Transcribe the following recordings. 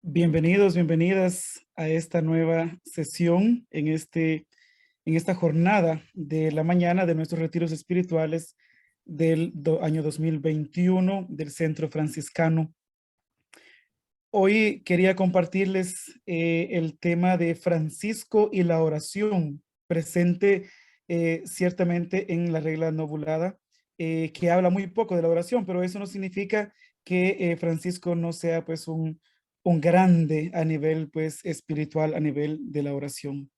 Bienvenidos, bienvenidas a esta nueva sesión en esta jornada de la mañana de nuestros retiros espirituales del año 2021 del Centro Franciscano. Hoy quería compartirles el tema de Francisco y la oración, presente ciertamente en la regla novulada, que habla muy poco de la oración, pero eso no significa que Francisco no sea pues un grande a nivel pues espiritual, a nivel de la oración.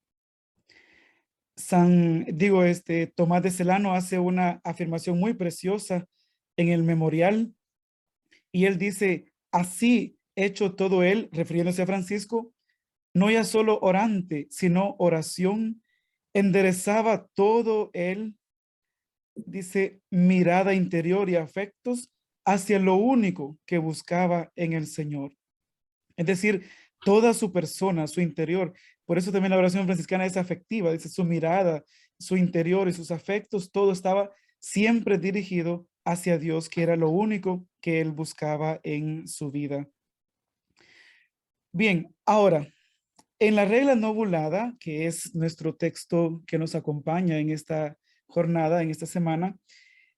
Tomás de Celano hace una afirmación muy preciosa en el memorial y él dice: así hecho todo él, refiriéndose a Francisco, no ya solo orante, sino oración, enderezaba todo él, dice, mirada interior y afectos hacia lo único que buscaba en el Señor. Es decir, toda su persona, su interior. Por eso también la oración franciscana es afectiva, dice, su mirada, su interior y sus afectos, todo estaba siempre dirigido hacia Dios, que era lo único que él buscaba en su vida. Bien, ahora, en la regla novulada, que es nuestro texto que nos acompaña en esta jornada, en esta semana,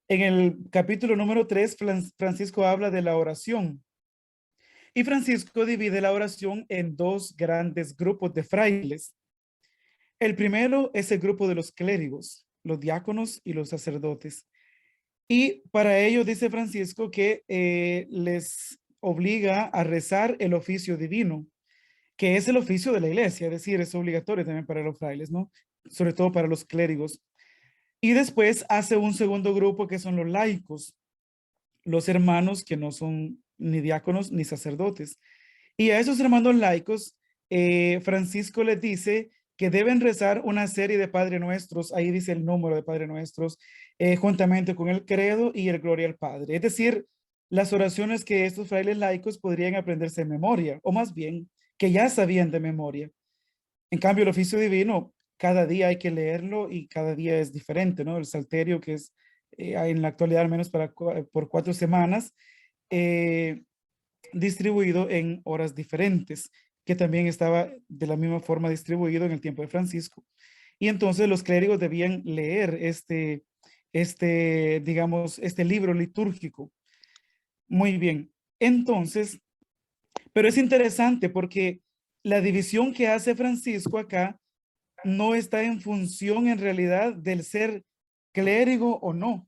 en el capítulo número 3, Francisco habla de la oración. Y Francisco divide la oración en dos grandes grupos de frailes. El primero es el grupo de los clérigos, los diáconos y los sacerdotes. Y para ello dice Francisco que les obliga a rezar el oficio divino, que es el oficio de la iglesia, es decir, es obligatorio también para los frailes, ¿no? Sobre todo para los clérigos. Y después hace un segundo grupo que son los laicos, los hermanos que no son ni diáconos ni sacerdotes. Y a esos hermanos laicos, Francisco les dice que deben rezar una serie de Padre Nuestros, ahí dice el número de Padre Nuestros, juntamente con el credo y el Gloria al Padre. Es decir, las oraciones que estos frailes laicos podrían aprenderse en memoria, o más bien, que ya sabían de memoria. En cambio, el oficio divino, cada día hay que leerlo y cada día es diferente, ¿no? El salterio, que es en la actualidad al menos por 4 semanas, eh, distribuido en horas diferentes, que también estaba de la misma forma distribuido en el tiempo de Francisco. Y entonces los clérigos debían leer digamos, este libro litúrgico. Muy bien. Entonces, pero es interesante porque la división que hace Francisco acá no está en función en realidad del ser clérigo o no,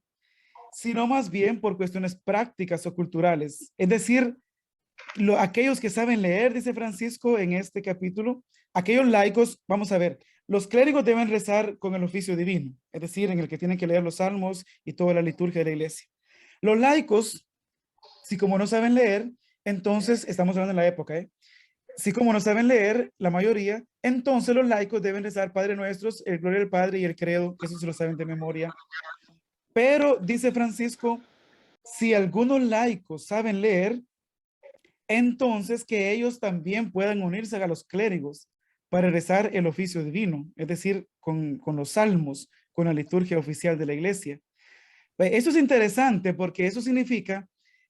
sino más bien por cuestiones prácticas o culturales. Es decir, aquellos que saben leer, dice Francisco en este capítulo, aquellos laicos, vamos a ver, los clérigos deben rezar con el oficio divino, es decir, en el que tienen que leer los salmos y toda la liturgia de la iglesia. Los laicos, si como no saben leer, entonces, estamos hablando de la época, si como no saben leer, la mayoría, entonces los laicos deben rezar Padre Nuestros, el Gloria al Padre y el Credo, que eso se lo saben de memoria. Pero, dice Francisco, si algunos laicos saben leer, entonces que ellos también puedan unirse a los clérigos para rezar el oficio divino, es decir, con los salmos, con la liturgia oficial de la iglesia. Eso es interesante porque eso significa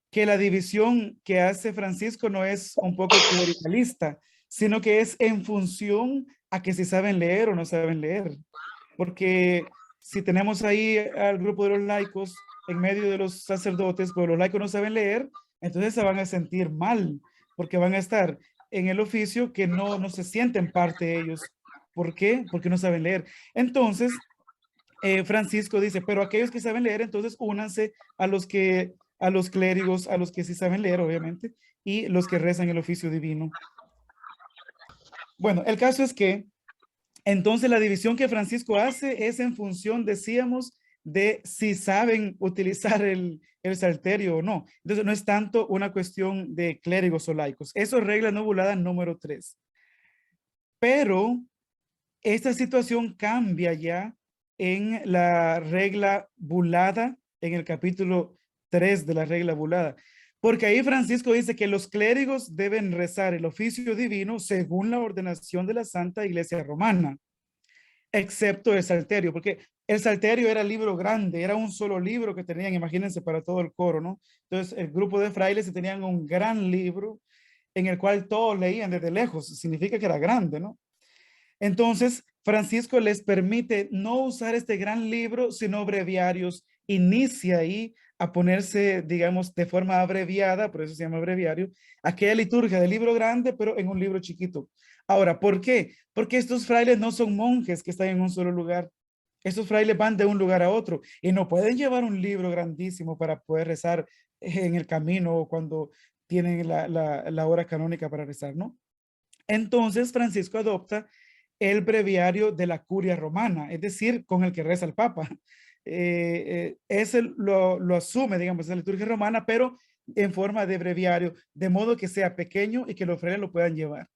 que la división que hace Francisco no es un poco clericalista, sino que es en función a que si saben leer o no saben leer. Porque si tenemos ahí al grupo de los laicos en medio de los sacerdotes, pero los laicos no saben leer, entonces se van a sentir mal, porque van a estar en el oficio que no se sienten parte ellos. ¿Por qué? Porque no saben leer. Entonces, Francisco dice, pero aquellos que saben leer, entonces únanse a los clérigos, a los que sí saben leer, obviamente, y los que rezan el oficio divino. Bueno, el caso es que entonces la división que Francisco hace es en función, decíamos, de si saben utilizar el salterio o no. Entonces no es tanto una cuestión de clérigos o laicos. Eso es regla novulada número 3. Pero esta situación cambia ya en la regla bulada, en el capítulo 3 de la regla bulada. Porque ahí Francisco dice que los clérigos deben rezar el oficio divino según la ordenación de la Santa Iglesia Romana, excepto el Salterio, porque el Salterio era libro grande, era un solo libro que tenían, imagínense, para todo el coro, ¿no? Entonces, el grupo de frailes tenían un gran libro en el cual todos leían desde lejos, significa que era grande, ¿no? Entonces, Francisco les permite no usar este gran libro, sino breviarios. Inicia ahí a ponerse, digamos, de forma abreviada, por eso se llama breviario, aquella liturgia del libro grande, pero en un libro chiquito. Ahora, ¿por qué? Porque estos frailes no son monjes que están en un solo lugar. Estos frailes van de un lugar a otro y no pueden llevar un libro grandísimo para poder rezar en el camino o cuando tienen la hora canónica para rezar, ¿no? Entonces, Francisco adopta el breviario de la curia romana, es decir, con el que reza el Papa. Ese lo asume, digamos, la liturgia romana, pero en forma de breviario, de modo que sea pequeño y que los frailes lo puedan llevar.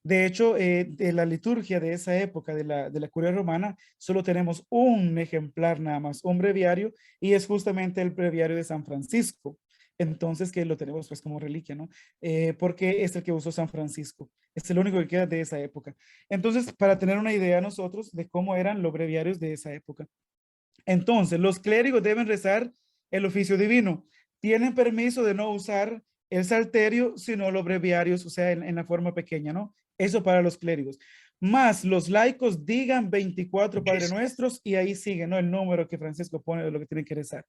De hecho, de la liturgia de esa época de la curia romana, solo tenemos un ejemplar nada más, un breviario, y es justamente el breviario de San Francisco. Entonces, que lo tenemos pues como reliquia, ¿no? Porque es el que usó San Francisco. Es el único que queda de esa época. Entonces, para tener una idea nosotros de cómo eran los breviarios de esa época. Entonces, los clérigos deben rezar el oficio divino. Tienen permiso de no usar el salterio, sino los breviarios, o sea, en la forma pequeña, ¿no? Eso para los clérigos. Más los laicos digan 24 Padre Nuestros y ahí sigue, ¿no? El número que Francisco pone de lo que tienen que rezar.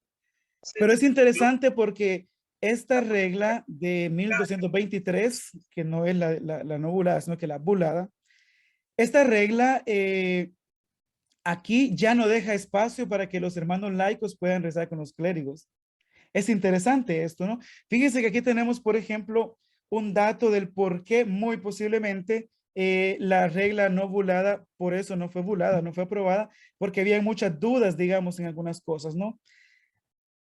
Pero es interesante porque esta regla de 1223, que no es la no bulada, sino que la bulada, esta regla aquí ya no deja espacio para que los hermanos laicos puedan rezar con los clérigos. Es interesante esto, ¿no? Fíjense que aquí tenemos, por ejemplo, un dato del por qué muy posiblemente la regla no bulada, por eso no fue bulada, no fue aprobada, porque había muchas dudas, digamos, en algunas cosas, ¿no?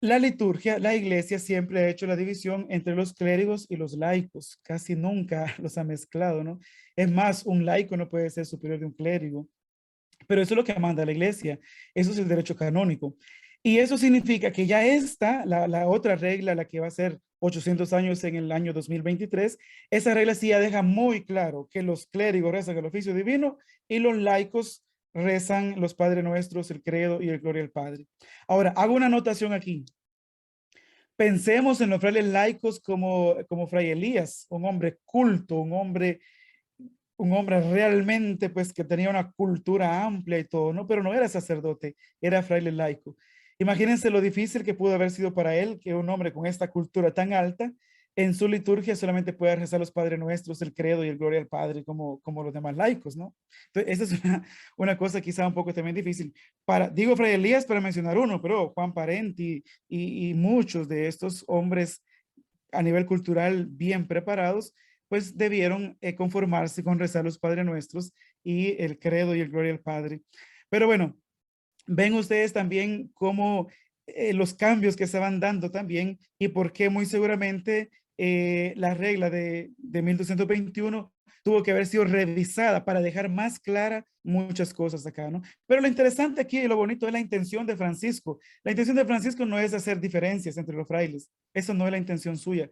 La liturgia, la iglesia siempre ha hecho la división entre los clérigos y los laicos, casi nunca los ha mezclado, ¿no? Es más, un laico no puede ser superior de un clérigo. Pero eso es lo que manda la iglesia. Eso es el derecho canónico. Y eso significa que ya está la otra regla, la que va a ser 800 años en el año 2023, esa regla sí ya deja muy claro que los clérigos rezan el oficio divino y los laicos rezan los Padres Nuestros, el credo y el Gloria al Padre. Ahora, hago una anotación aquí. Pensemos en los frailes laicos como Fray Elías, un hombre culto, un hombre realmente, pues, que tenía una cultura amplia y todo, ¿no? Pero no era sacerdote, era fraile laico. Imagínense lo difícil que pudo haber sido para él que un hombre con esta cultura tan alta, en su liturgia solamente pueda rezar los Padres Nuestros, el credo y el Gloria al Padre como los demás laicos, ¿no? Entonces, esa es una cosa quizá un poco también difícil. Digo Fray Elías para mencionar uno, pero Juan Parenti y muchos de estos hombres a nivel cultural bien preparados, pues debieron conformarse con rezar los Padres Nuestros y el credo y el Gloria al Padre. Pero bueno, ven ustedes también cómo los cambios que se van dando también y por qué muy seguramente la regla de 1221 tuvo que haber sido revisada para dejar más clara muchas cosas acá, ¿no? Pero lo interesante aquí y lo bonito es la intención de Francisco. La intención de Francisco no es hacer diferencias entre los frailes, eso no es la intención suya,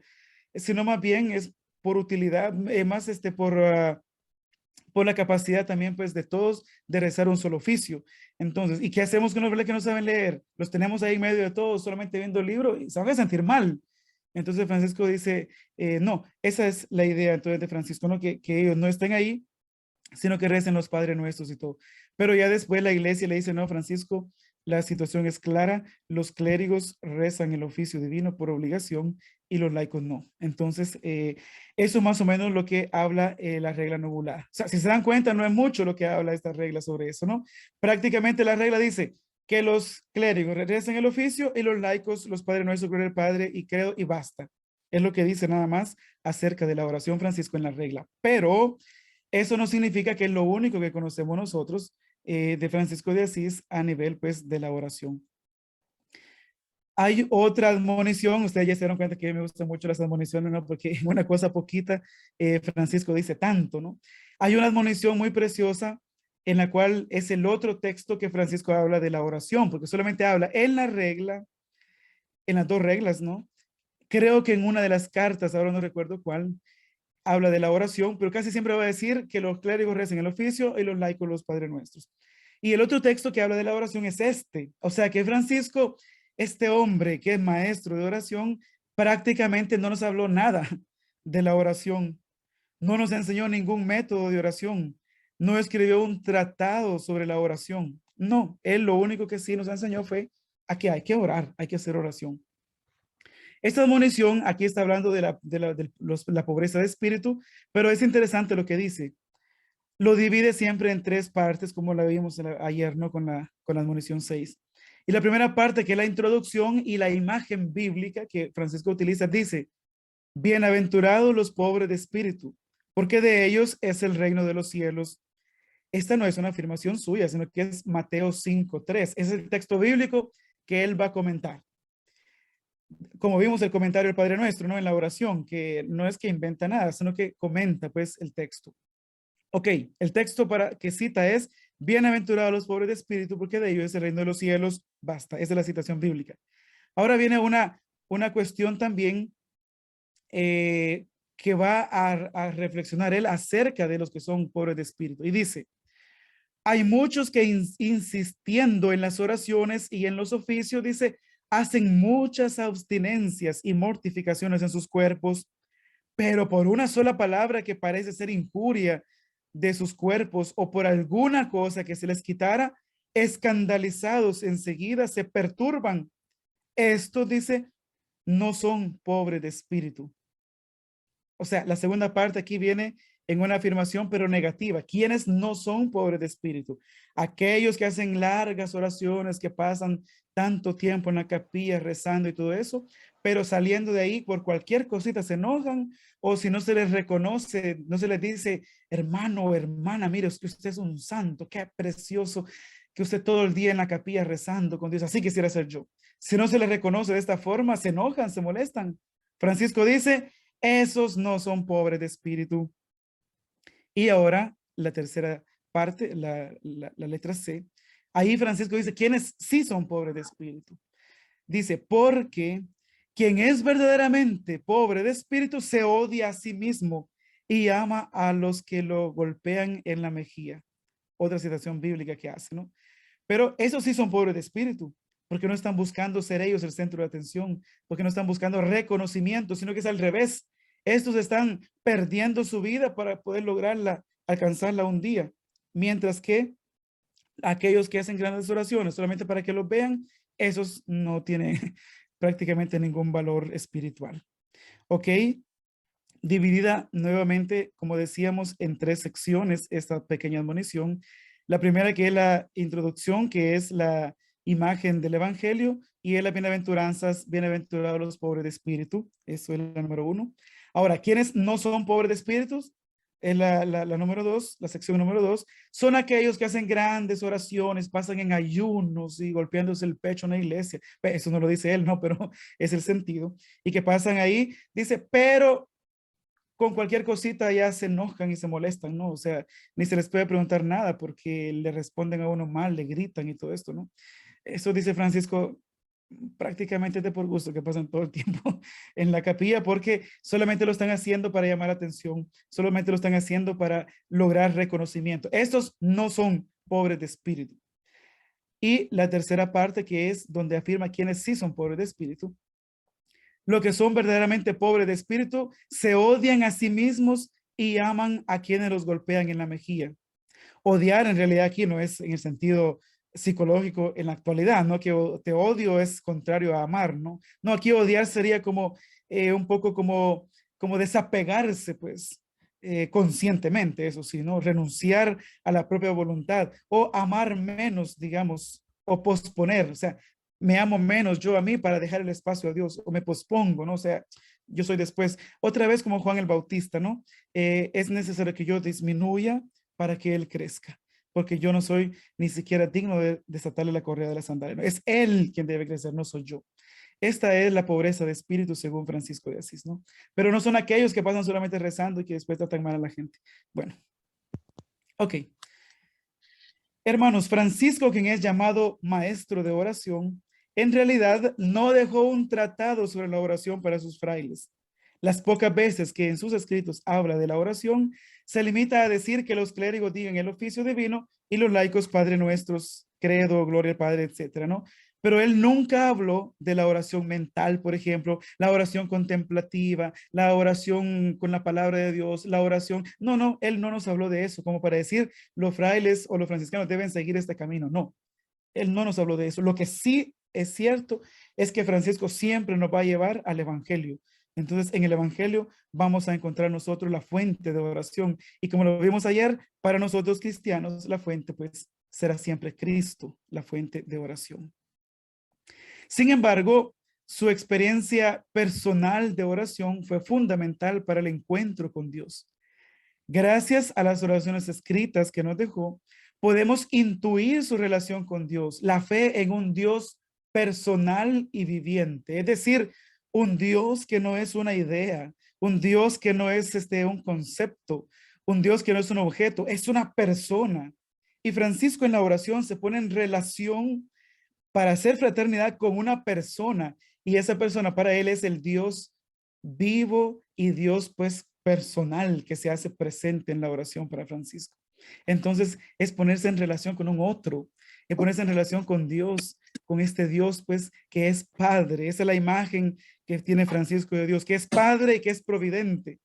sino más bien es por utilidad, más por la capacidad también pues de todos de rezar un solo oficio. Entonces, ¿y qué hacemos con los frailes que no saben leer? Los tenemos ahí en medio de todos, solamente viendo el libro y se van a sentir mal. Entonces Francisco dice, no, esa es la idea entonces de Francisco, ¿no? Que ellos no estén ahí, sino que recen los Padres Nuestros y todo. Pero ya después la iglesia le dice, no, Francisco, la situación es clara, los clérigos rezan el oficio divino por obligación y los laicos no. Entonces, eso más o menos lo que habla la regla nobulada. O sea, si se dan cuenta, no es mucho lo que habla esta regla sobre eso, ¿no? Prácticamente la regla dice que los clérigos recen el oficio y los laicos, los Padres Nuestros, Gloria al Padre y credo y basta. Es lo que dice nada más acerca de la oración Francisco en la regla. Pero eso no significa que es lo único que conocemos nosotros de Francisco de Asís a nivel pues de la oración. Hay otra admonición, ustedes ya se dieron cuenta que me gustan mucho las admoniciones, ¿no? Porque una cosa poquita, Francisco dice tanto, ¿no? Hay una admonición muy preciosa en la cual es el otro texto que Francisco habla de la oración, porque solamente habla en la regla, en las dos reglas, ¿no? Creo que en una de las cartas, ahora no recuerdo cuál, habla de la oración, pero casi siempre va a decir que los clérigos recen el oficio y los laicos los Padres Nuestros. Y el otro texto que habla de la oración es este. O sea que Francisco, este hombre que es maestro de oración, prácticamente no nos habló nada de la oración. No nos enseñó ningún método de oración. No escribió un tratado sobre la oración. No, él lo único que sí nos enseñó fue a que hay que orar, hay que hacer oración. Esta admonición aquí está hablando de la pobreza de espíritu, pero es interesante lo que dice. Lo divide siempre en tres partes, como la vimos ayer, ¿no? Con la admonición 6. Y la primera parte, que es la introducción y la imagen bíblica que Francisco utiliza, dice, bienaventurados los pobres de espíritu, porque de ellos es el reino de los cielos. Esta no es una afirmación suya, sino que es Mateo 5:3. Es el texto bíblico que él va a comentar. Como vimos el comentario del Padre Nuestro, ¿no? En la oración, que no es que inventa nada, sino que comenta, pues, el texto. Ok, el texto que cita es, bienaventurados los pobres de espíritu, porque de ellos es el reino de los cielos. Basta, esa es la citación bíblica. Ahora viene una cuestión también que va a reflexionar él acerca de los que son pobres de espíritu. Y dice, hay muchos que insistiendo en las oraciones y en los oficios, dice, hacen muchas abstinencias y mortificaciones en sus cuerpos, pero por una sola palabra que parece ser injuria de sus cuerpos o por alguna cosa que se les quitara, escandalizados enseguida se perturban. Estos, dice, no son pobres de espíritu. O sea, la segunda parte aquí viene en una afirmación, pero negativa. ¿Quiénes no son pobres de espíritu? Aquellos que hacen largas oraciones, que pasan tanto tiempo en la capilla rezando y todo eso, pero saliendo de ahí por cualquier cosita se enojan, o si no se les reconoce, no se les dice, hermano o hermana, mire, es que usted es un santo, qué precioso, que usted todo el día en la capilla rezando con Dios, así quisiera ser yo. Si no se les reconoce de esta forma, se enojan, se molestan. Francisco dice, esos no son pobres de espíritu. Y ahora la tercera parte, la letra C. Ahí Francisco dice, ¿quiénes sí son pobres de espíritu? Dice, porque quien es verdaderamente pobre de espíritu se odia a sí mismo y ama a los que lo golpean en la mejilla. Otra citación bíblica que hace, ¿no? Pero esos sí son pobres de espíritu, porque no están buscando ser ellos el centro de atención, porque no están buscando reconocimiento, sino que es al revés. Estos están perdiendo su vida para poder lograrla, alcanzarla un día, mientras que aquellos que hacen grandes oraciones solamente para que los vean, esos no tienen prácticamente ningún valor espiritual. ¿Ok? Dividida nuevamente, como decíamos, en tres secciones esta pequeña admonición. La primera, que es la introducción, que es la imagen del evangelio, y es las bienaventuranzas, bienaventurados los pobres de espíritu. Eso es la número 1. Ahora, ¿quiénes no son pobres de espíritus? Es la número 2, la sección número 2. Son aquellos que hacen grandes oraciones, pasan en ayunos y golpeándose el pecho en la iglesia. Eso no lo dice él, no, pero es el sentido. Y que pasan ahí, dice, pero con cualquier cosita ya se enojan y se molestan, ¿no? O sea, ni se les puede preguntar nada porque le responden a uno mal, le gritan y todo esto, ¿no? Eso dice Francisco, prácticamente de por gusto que pasan todo el tiempo en la capilla porque solamente lo están haciendo para llamar la atención, solamente lo están haciendo para lograr reconocimiento. Estos no son pobres de espíritu. Y la tercera parte, que es donde afirma quiénes sí son pobres de espíritu, los que son verdaderamente pobres de espíritu se odian a sí mismos y aman a quienes los golpean en la mejilla. Odiar en realidad aquí no es en el sentido psicológico en la actualidad, ¿no? Que te odio es contrario a amar, ¿no? No, aquí odiar sería como un poco como desapegarse, pues, conscientemente, eso sí, ¿no? Renunciar a la propia voluntad o amar menos, digamos, o posponer, o sea, me amo menos yo a mí para dejar el espacio a Dios, o me pospongo, ¿no? O sea, yo soy después, otra vez como Juan el Bautista, ¿no? Es necesario que yo disminuya para que Él crezca, porque yo no soy ni siquiera digno de desatarle la correa de la sandalia. No, es Él quien debe crecer, no soy yo. Esta es la pobreza de espíritu según Francisco de Asís, ¿no? Pero no son aquellos que pasan solamente rezando y que después tratan mal a la gente. Bueno, ok. Hermanos, Francisco, quien es llamado maestro de oración, en realidad no dejó un tratado sobre la oración para sus frailes. Las pocas veces que en sus escritos habla de la oración, se limita a decir que los clérigos digan el oficio divino y los laicos Padre Nuestros, Credo, Gloria al Padre, etcétera, ¿no? Pero él nunca habló de la oración mental, por ejemplo, la oración contemplativa, la oración con la palabra de Dios, la oración. No, no, él no nos habló de eso, como para decir los frailes o los franciscanos deben seguir este camino. No, él no nos habló de eso. Lo que sí es cierto es que Francisco siempre nos va a llevar al Evangelio. Entonces, en el Evangelio vamos a encontrar nosotros la fuente de oración. Y como lo vimos ayer, para nosotros cristianos, la fuente pues será siempre Cristo, la fuente de oración. Sin embargo, su experiencia personal de oración fue fundamental para el encuentro con Dios. Gracias a las oraciones escritas que nos dejó, podemos intuir su relación con Dios, la fe en un Dios personal y viviente, es decir, un Dios que no es una idea, un Dios que no es un concepto, un Dios que no es un objeto, es una persona. Y Francisco en la oración se pone en relación para hacer fraternidad con una persona, y esa persona para él es el Dios vivo y Dios pues personal que se hace presente en la oración para Francisco. Entonces es ponerse en relación con un otro, es ponerse en relación con Dios, con este Dios pues que es Padre. Esa es la imagen que tiene Francisco de Dios, que es Padre y que es providente.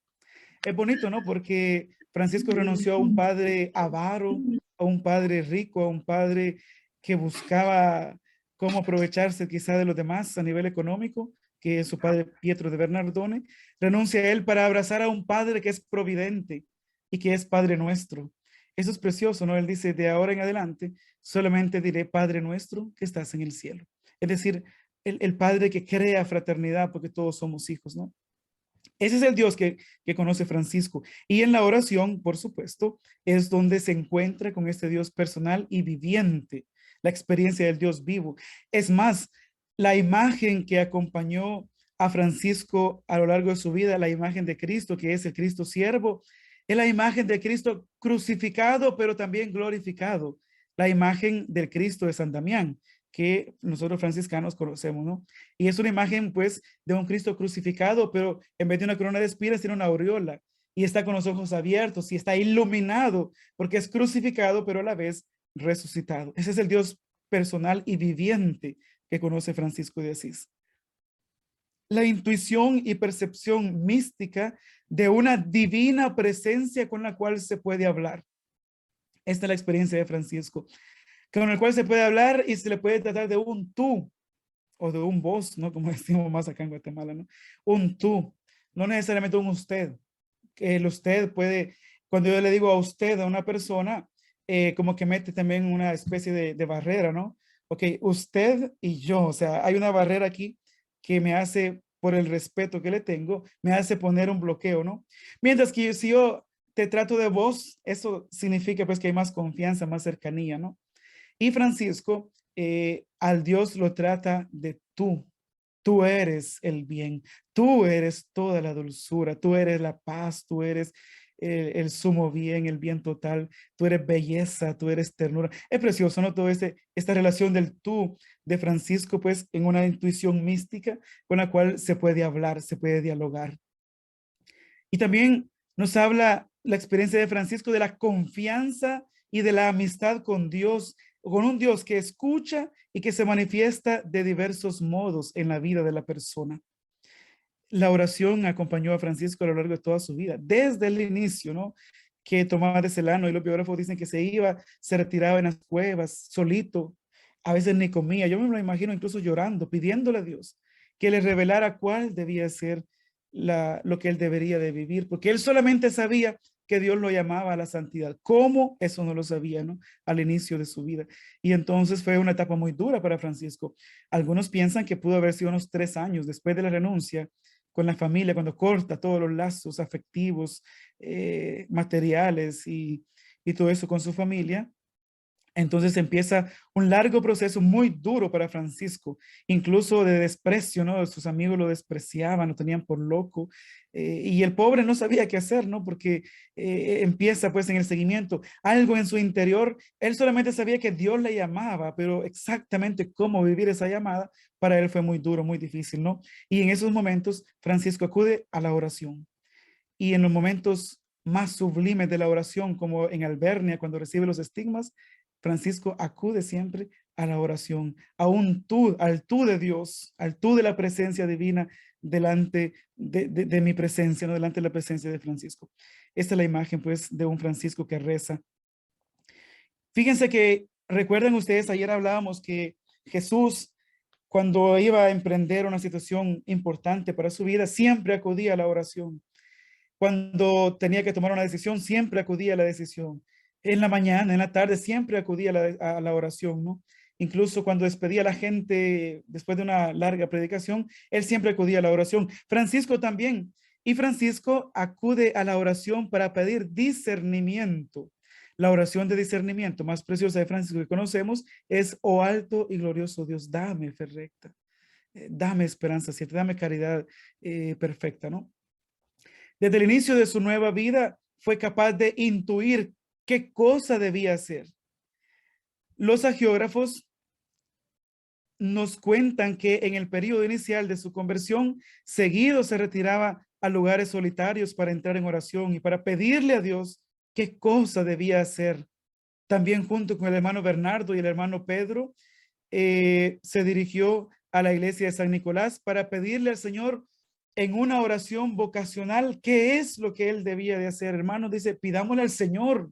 Es bonito, ¿no? Porque Francisco renunció a un padre avaro, a un padre rico, a un padre que buscaba cómo aprovecharse quizá de los demás a nivel económico, que es su padre Pietro de Bernardone. Renuncia a él para abrazar a un padre que es providente y que es Padre nuestro. Eso es precioso, ¿no? Él dice, de ahora en adelante, solamente diré Padre nuestro que estás en el cielo. Es decir, el Padre que crea fraternidad porque todos somos hijos, ¿no? Ese es el Dios que conoce Francisco. Y en la oración, por supuesto, es donde se encuentra con este Dios personal y viviente, la experiencia del Dios vivo. Es más, la imagen que acompañó a Francisco a lo largo de su vida, la imagen de Cristo, que es el Cristo siervo, es la imagen de Cristo crucificado, pero también glorificado, la imagen del Cristo de San Damián, que nosotros franciscanos conocemos, ¿no? Y es una imagen, pues, de un Cristo crucificado, pero en vez de una corona de espinas tiene una aureola y está con los ojos abiertos y está iluminado porque es crucificado, pero a la vez resucitado. Ese es el Dios personal y viviente que conoce Francisco de Asís. La intuición y percepción mística de una divina presencia con la cual se puede hablar. Esta es la experiencia de Francisco, con el cual se puede hablar y se le puede tratar de un tú o de un vos, ¿no? Como decimos más acá en Guatemala, ¿no? Un tú, no necesariamente un usted. El usted puede, cuando yo le digo a usted, a una persona, como que mete también una especie de barrera, ¿no? Ok, usted y yo, o sea, hay una barrera aquí que me hace, por el respeto que le tengo, me hace poner un bloqueo, ¿no? Mientras que si yo te trato de vos, eso significa pues que hay más confianza, más cercanía, ¿no? Y Francisco al Dios lo trata de tú. Tú eres el bien, tú eres toda la dulzura, tú eres la paz, tú eres el sumo bien, el bien total, tú eres belleza, tú eres ternura. Es precioso, ¿no? Todo esta relación del tú de Francisco, pues en una intuición mística con la cual se puede hablar, se puede dialogar. Y también nos habla la experiencia de Francisco de la confianza y de la amistad con Dios, con un Dios que escucha y que se manifiesta de diversos modos en la vida de la persona. La oración acompañó a Francisco a lo largo de toda su vida, desde el inicio, ¿no? Que tomaba de celano y los biógrafos dicen que se iba, se retiraba en las cuevas, solito, a veces ni comía. Yo me lo imagino incluso llorando, pidiéndole a Dios que le revelara cuál debía ser lo que él debería de vivir, porque él solamente sabía que Dios lo llamaba a la santidad. ¿Cómo? Eso no lo sabía, ¿no? Al inicio de su vida. Y entonces fue una etapa muy dura para Francisco. Algunos piensan que pudo haber sido unos 3 años después de la renuncia con la familia, cuando corta todos los lazos afectivos, materiales y todo eso con su familia. Entonces empieza un largo proceso muy duro para Francisco, incluso de desprecio, ¿no? Sus amigos lo despreciaban, lo tenían por loco, y el pobre no sabía qué hacer, ¿no? Porque empieza pues en el seguimiento, algo en su interior, él solamente sabía que Dios le llamaba, pero exactamente cómo vivir esa llamada, para él fue muy duro, muy difícil, ¿no? Y en esos momentos, Francisco acude a la oración. Y en los momentos más sublimes de la oración, como en Albernia, cuando recibe los estigmas, Francisco acude siempre a la oración, a un tú, al tú de Dios, al tú de la presencia divina delante de mi presencia, no delante de la presencia de Francisco. Esta es la imagen, pues, de un Francisco que reza. Fíjense que, recuerden ustedes, ayer hablábamos que Jesús, cuando iba a emprender una situación importante para su vida, siempre acudía a la oración. Cuando tenía que tomar una decisión, siempre acudía a la decisión. En la mañana, en la tarde, siempre acudía a la oración, ¿no? Incluso cuando despedía a la gente después de una larga predicación, él siempre acudía a la oración. Francisco también. Y Francisco acude a la oración para pedir discernimiento. La oración de discernimiento más preciosa de Francisco que conocemos es: oh alto y glorioso Dios, dame fe recta, dame esperanza cierta, dame caridad perfecta, ¿no? Desde el inicio de su nueva vida fue capaz de intuir qué cosa debía hacer. Los agiógrafos nos cuentan que en el periodo inicial de su conversión, seguido se retiraba a lugares solitarios para entrar en oración y para pedirle a Dios qué cosa debía hacer. También junto con el hermano Bernardo y el hermano Pedro, se dirigió a la iglesia de San Nicolás para pedirle al Señor en una oración vocacional qué es lo que él debía de hacer. Hermano, dice, pidámosle al Señor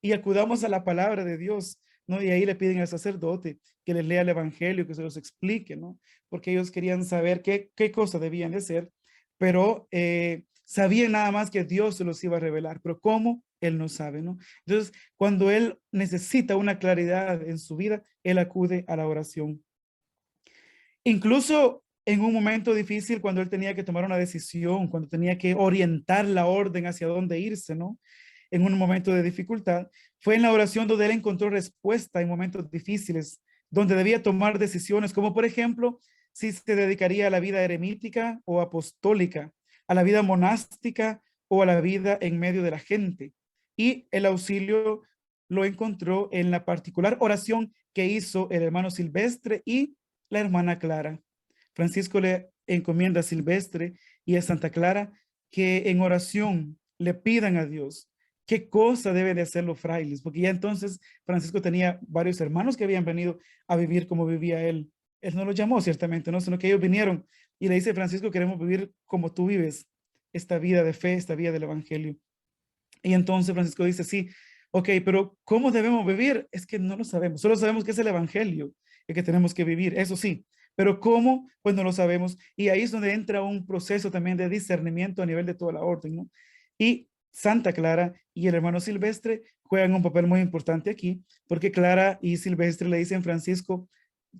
y acudamos a la palabra de Dios, ¿no? Y ahí le piden al sacerdote que les lea el evangelio, que se los explique, ¿no? Porque ellos querían saber qué cosa debían de hacer, pero sabían nada más que Dios se los iba a revelar, pero cómo, él no sabe, ¿no? Entonces, cuando él necesita una claridad en su vida, él acude a la oración. Incluso en un momento difícil, cuando él tenía que tomar una decisión, cuando tenía que orientar la orden hacia dónde irse, ¿no? En un momento de dificultad, fue en la oración donde él encontró respuesta en momentos difíciles, donde debía tomar decisiones, como por ejemplo, si se dedicaría a la vida eremítica o apostólica, a la vida monástica o a la vida en medio de la gente. Y el auxilio lo encontró en la particular oración que hizo el hermano Silvestre y la hermana Clara. Francisco le encomienda a Silvestre y a Santa Clara que en oración le pidan a Dios qué cosa deben de hacer los frailes, porque ya entonces Francisco tenía varios hermanos que habían venido a vivir como vivía él. Él no los llamó ciertamente, ¿no? Sino que ellos vinieron y le dice: Francisco, queremos vivir como tú vives, esta vida de fe, esta vida del evangelio. Y entonces Francisco dice: sí, ok, pero ¿cómo debemos vivir? Es que no lo sabemos, solo sabemos que es el evangelio el que tenemos que vivir, eso sí, pero ¿cómo? Pues no lo sabemos. Y ahí es donde entra un proceso también de discernimiento a nivel de toda la orden, ¿no? Y Santa Clara y el hermano Silvestre juegan un papel muy importante aquí, porque Clara y Silvestre le dicen: Francisco,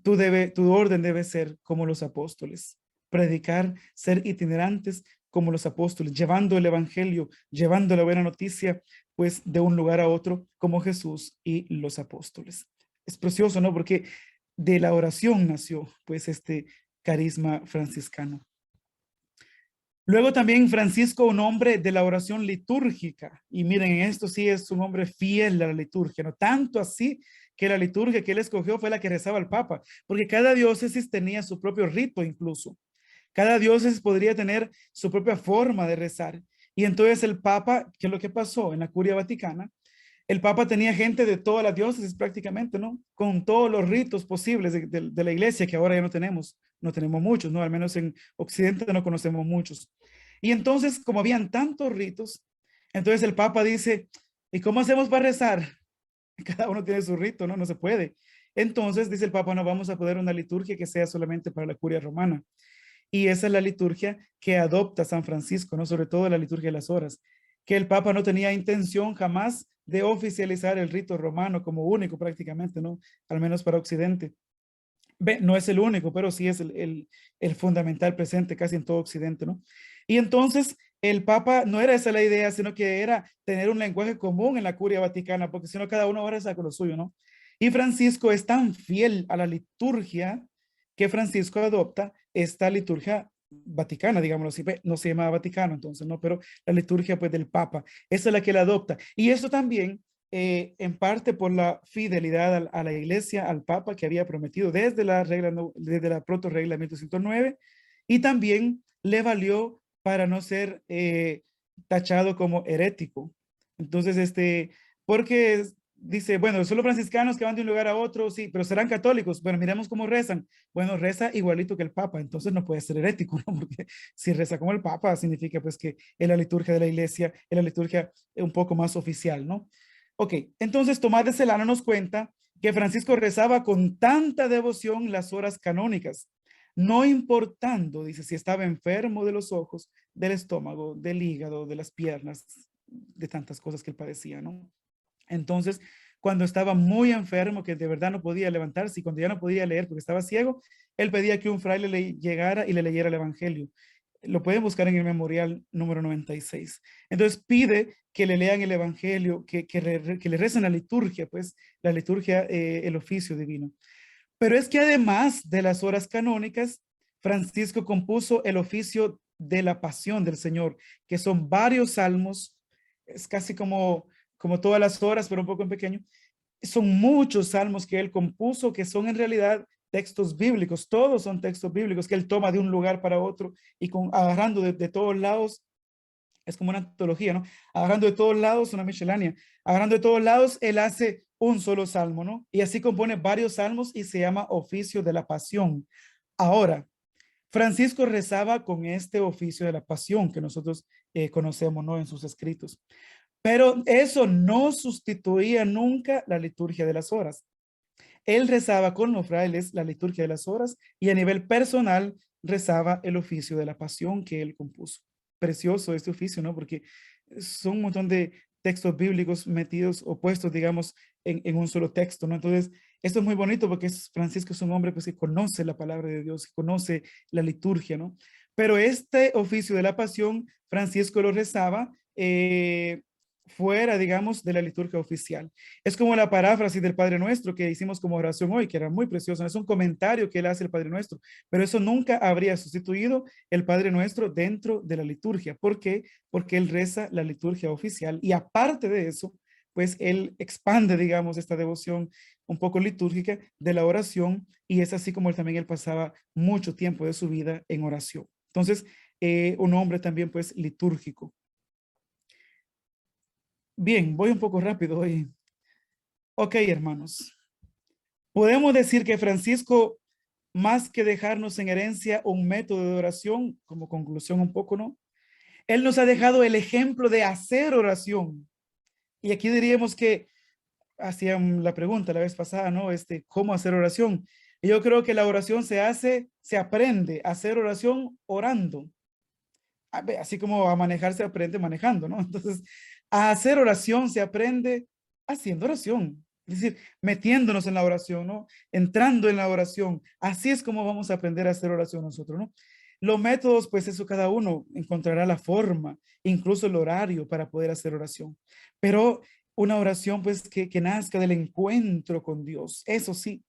tu orden debe ser como los apóstoles, predicar, ser itinerantes como los apóstoles, llevando el evangelio, llevando la buena noticia, pues de un lugar a otro, como Jesús y los apóstoles. Es precioso, ¿no? Porque de la oración nació, pues, este carisma franciscano. Luego también Francisco, un hombre de la oración litúrgica. Y miren, en esto sí es un hombre fiel a la liturgia, ¿no? Tanto así que la liturgia que él escogió fue la que rezaba el Papa, porque cada diócesis tenía su propio rito incluso. Cada diócesis podría tener su propia forma de rezar. Y entonces el Papa, ¿qué es lo que pasó en la Curia Vaticana? El Papa tenía gente de todas las diócesis prácticamente, ¿no? Con todos los ritos posibles de la iglesia, que ahora ya no tenemos muchos, ¿no? Al menos en Occidente no conocemos muchos. Y entonces, como habían tantos ritos, entonces el Papa dice: ¿y cómo hacemos para rezar? Cada uno tiene su rito, ¿no? No se puede. Entonces dice el Papa: no vamos a poner una liturgia que sea solamente para la Curia romana. Y esa es la liturgia que adopta San Francisco, ¿no? Sobre todo la liturgia de las horas, que el Papa no tenía intención jamás de oficializar el rito romano como único prácticamente, ¿no? Al menos para Occidente. No es el único, pero sí es el fundamental presente casi en todo Occidente, ¿no? Y entonces el Papa no era esa la idea, sino que era tener un lenguaje común en la Curia Vaticana, porque si no cada uno ahora saca lo suyo, ¿no? Y Francisco es tan fiel a la liturgia que Francisco adopta esta liturgia vaticana, digámoslo así. No se llama Vaticano entonces, ¿no? Pero la liturgia pues del Papa, esa es la que él adopta. Y eso también en parte por la fidelidad a la iglesia, al Papa que había prometido desde la regla, desde la proto regla 1209, y también le valió para no ser tachado como herético. Entonces, porque dice, bueno, son los franciscanos que van de un lugar a otro, sí, pero serán católicos. Bueno, miremos cómo rezan. Bueno, reza igualito que el Papa, entonces no puede ser herético, ¿no? Porque si reza como el Papa, significa pues que es la liturgia de la iglesia, es la liturgia un poco más oficial, ¿no? Ok, entonces Tomás de Celano nos cuenta que Francisco rezaba con tanta devoción las horas canónicas, no importando, dice, si estaba enfermo de los ojos, del estómago, del hígado, de las piernas, de tantas cosas que él padecía, ¿no? Entonces, cuando estaba muy enfermo, que de verdad no podía levantarse y cuando ya no podía leer porque estaba ciego, él pedía que un fraile le llegara y le leyera el Evangelio. Lo pueden buscar en el memorial número 96. Entonces pide que le lean el Evangelio, que le recen la liturgia, pues la liturgia, el oficio divino. Pero es que además de las horas canónicas, Francisco compuso el oficio de la pasión del Señor, que son varios salmos, es casi como todas las horas, pero un poco en pequeño. Son muchos salmos que él compuso, que son en realidad textos bíblicos, todos son textos bíblicos que él toma de un lugar para otro y agarrando de todos lados, es como una antología, ¿no? Agarrando de todos lados una miscelánea, agarrando de todos lados, él hace un solo salmo, ¿no? Y así compone varios salmos y se llama oficio de la pasión. Ahora, Francisco rezaba con este oficio de la pasión que nosotros conocemos, ¿no? En sus escritos. Pero eso no sustituía nunca la liturgia de las horas. Él rezaba con los frailes la liturgia de las horas y a nivel personal rezaba el oficio de la pasión que él compuso. Precioso este oficio, ¿no? Porque son un montón de textos bíblicos metidos o puestos, digamos, en un solo texto, ¿no? Entonces, esto es muy bonito porque Francisco es un hombre pues, que conoce la palabra de Dios, que conoce la liturgia, ¿no? Pero este oficio de la pasión, Francisco lo rezaba fuera, digamos, de la liturgia oficial. Es como la paráfrasis del Padre Nuestro que hicimos como oración hoy, que era muy precioso. Es un comentario que él hace el Padre Nuestro, pero eso nunca habría sustituido el Padre Nuestro dentro de la liturgia. ¿Por qué? Porque él reza la liturgia oficial y aparte de eso, pues él expande, digamos, esta devoción un poco litúrgica de la oración y es así como él pasaba mucho tiempo de su vida en oración. Entonces, un hombre también pues litúrgico. Bien, voy un poco rápido hoy. Ok, hermanos. Podemos decir que Francisco, más que dejarnos en herencia un método de oración, como conclusión un poco, ¿no? Él nos ha dejado el ejemplo de hacer oración. Y aquí diríamos que hacían la pregunta la vez pasada, ¿no? ¿Cómo hacer oración? Y yo creo que la oración se hace, se aprende a hacer oración orando. Así como a manejar se aprende manejando, ¿no? Entonces, a hacer oración se aprende haciendo oración. Es decir, metiéndonos en la oración, ¿no? Entrando en la oración. Así es como vamos a aprender a hacer oración nosotros, ¿no? Los métodos, pues eso cada uno encontrará la forma, incluso el horario para poder hacer oración. Pero una oración, pues, que nazca del encuentro con Dios. Eso sí.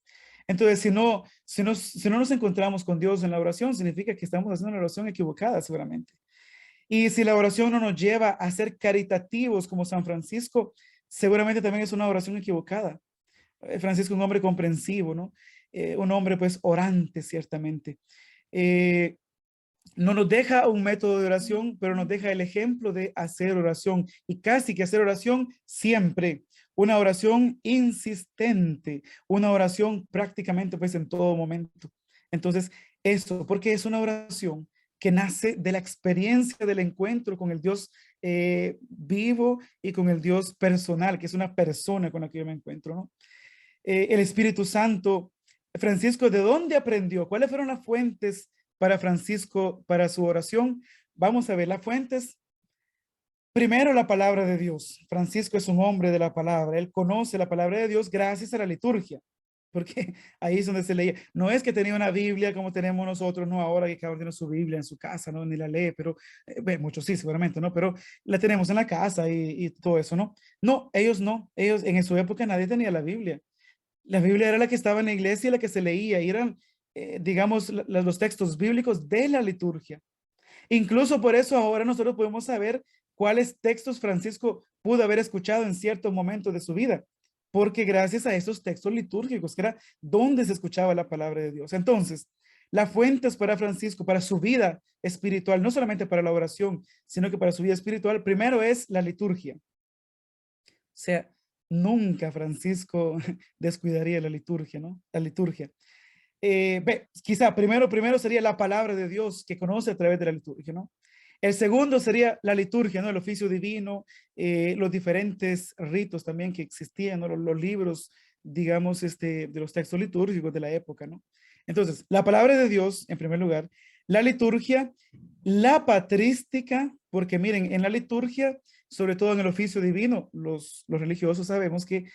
Entonces, si no nos encontramos con Dios en la oración, significa que estamos haciendo una oración equivocada, seguramente. Y si la oración no nos lleva a ser caritativos como San Francisco, seguramente también es una oración equivocada. Francisco, un hombre comprensivo, ¿no? Un hombre pues orante, ciertamente. Eh, no nos deja un método de oración, pero nos deja el ejemplo de hacer oración y casi que hacer oración siempre. Una oración insistente, una oración prácticamente pues en todo momento. Entonces, eso, porque es una oración que nace de la experiencia del encuentro con el Dios vivo y con el Dios personal, que es una persona con la que yo me encuentro, ¿no? El Espíritu Santo. Francisco, ¿de dónde aprendió? ¿Cuáles fueron las fuentes para Francisco, para su oración? Vamos a ver las fuentes. Primero, la palabra de Dios. Francisco es un hombre de la palabra. Él conoce la palabra de Dios gracias a la liturgia, porque ahí es donde se leía. No es que tenía una Biblia como tenemos nosotros, no ahora que cada uno tiene su Biblia en su casa, ¿no? Ni la lee, pero muchos sí, seguramente, ¿no? Pero la tenemos en la casa y todo eso, ¿no? No, ellos no. Ellos en su época nadie tenía la Biblia. La Biblia era la que estaba en la iglesia y la que se leía, y eran, digamos, los textos bíblicos de la liturgia. Incluso por eso ahora nosotros podemos saber cuáles textos Francisco pudo haber escuchado en cierto momento de su vida, porque gracias a esos textos litúrgicos, que era donde se escuchaba la palabra de Dios. Entonces, las fuentes para Francisco, para su vida espiritual, no solamente para la oración, sino que para su vida espiritual, primero es la liturgia. O sea, nunca Francisco descuidaría la liturgia, ¿no? La liturgia. Quizá primero sería la palabra de Dios que conoce a través de la liturgia, ¿no? El segundo sería la liturgia, ¿no? El oficio divino, los diferentes ritos también que existían, ¿no? Los libros, digamos, de los textos litúrgicos de la época, ¿no? Entonces, la palabra de Dios, en primer lugar, la liturgia, la patrística, porque miren, en la liturgia, sobre todo en el oficio divino, los religiosos sabemos que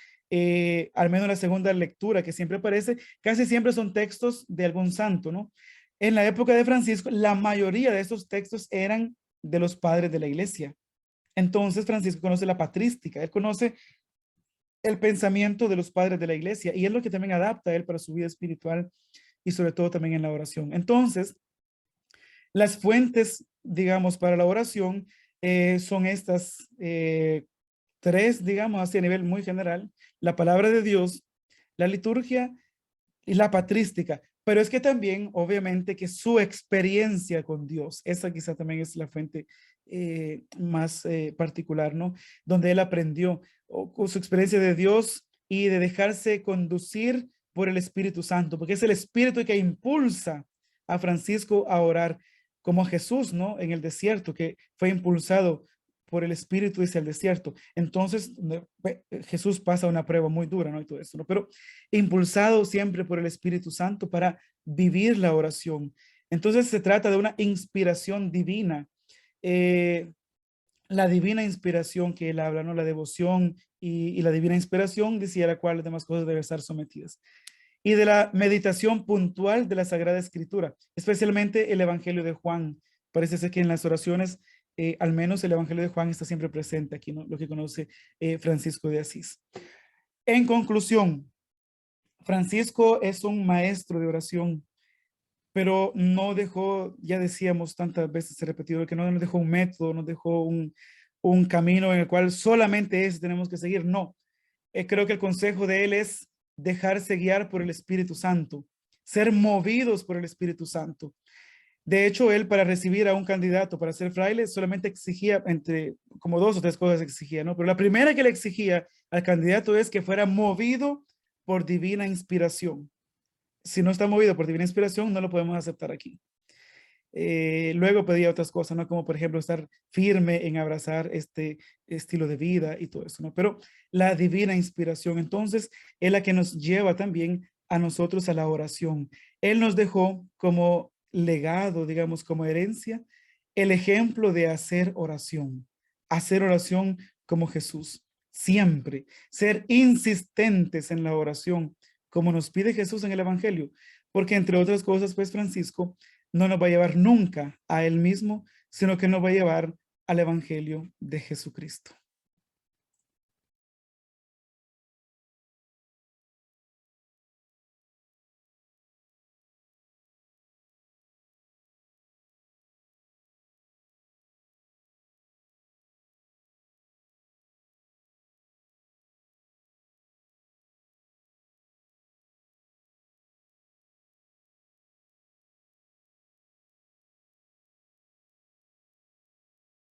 al menos la segunda lectura que siempre aparece, casi siempre son textos de algún santo, ¿no? En la época de Francisco, la mayoría de esos textos eran de los padres de la iglesia. Entonces Francisco conoce la patrística, él conoce el pensamiento de los padres de la iglesia y es lo que también adapta a él para su vida espiritual y sobre todo también en la oración. Entonces, las fuentes, digamos, para la oración son estas tres, digamos, así a nivel muy general: la palabra de Dios, la liturgia y la patrística. Pero es que también, obviamente, que su experiencia con Dios, esa quizá también es la fuente más particular, ¿no? Donde él aprendió con su experiencia de Dios y de dejarse conducir por el Espíritu Santo, porque es el Espíritu que impulsa a Francisco a orar, como Jesús, ¿no? En el desierto, que fue impulsado por el Espíritu hacia el desierto. Entonces, Jesús pasa una prueba muy dura, ¿no? Y todo eso, ¿no? Pero impulsado siempre por el Espíritu Santo para vivir la oración. Entonces, se trata de una inspiración divina. Eh, la divina inspiración que él habla, ¿no? La devoción y la divina inspiración, decía, a la cual las demás cosas deben estar sometidas. Y de la meditación puntual de la Sagrada Escritura, especialmente el Evangelio de Juan. Parece ser que en las oraciones, al menos el Evangelio de Juan está siempre presente aquí, ¿no? Lo que conoce Francisco de Asís. En conclusión, Francisco es un maestro de oración, pero no dejó, ya decíamos tantas veces, he repetido, que no nos dejó un método, nos dejó un camino en el cual solamente eso tenemos que seguir. No, creo que el consejo de él es dejarse guiar por el Espíritu Santo, ser movidos por el Espíritu Santo. De hecho, él para recibir a un candidato para ser fraile solamente exigía como dos o tres cosas exigía, ¿no? Pero la primera que le exigía al candidato es que fuera movido por divina inspiración. Si no está movido por divina inspiración, no lo podemos aceptar aquí. Luego pedía otras cosas, ¿no? Como por ejemplo estar firme en abrazar este estilo de vida y todo eso, ¿no? Pero la divina inspiración, entonces, es la que nos lleva también a nosotros a la oración. Él nos dejó como legado, digamos, como herencia, el ejemplo de hacer oración como Jesús, siempre, ser insistentes en la oración, como nos pide Jesús en el Evangelio, porque entre otras cosas, pues Francisco no nos va a llevar nunca a él mismo, sino que nos va a llevar al Evangelio de Jesucristo.